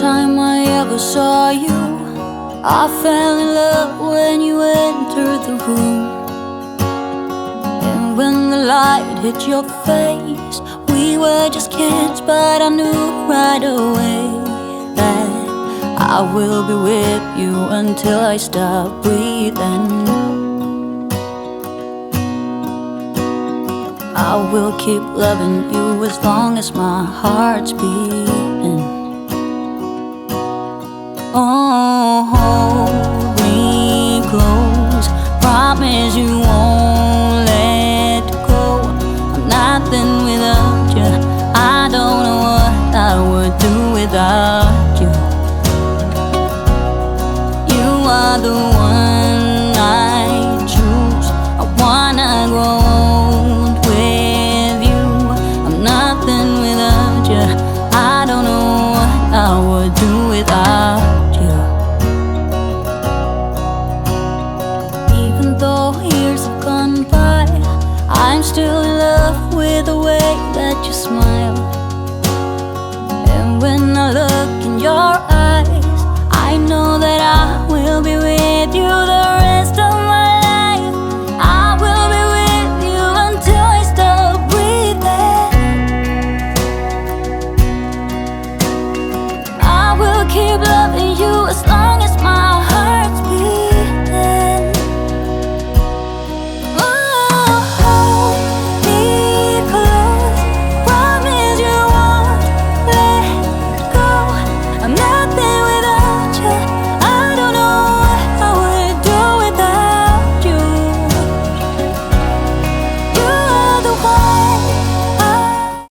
time I ever saw you, I fell in love when you entered the room. And when the light hit your face, we were just kids, but I knew right away that I will be with you until I stop breathing. I will keep loving you as long as my heart's beating. Oh, hold me close, promise you won't let go. I'm nothing without you, I don't know what I would do without you. You are the one I choose, I wanna grow old with you. I'm nothing without you, I don't know what I would do without you. Even though years have gone by, I'm still in love with the way that you smile. And when I look in your eyes,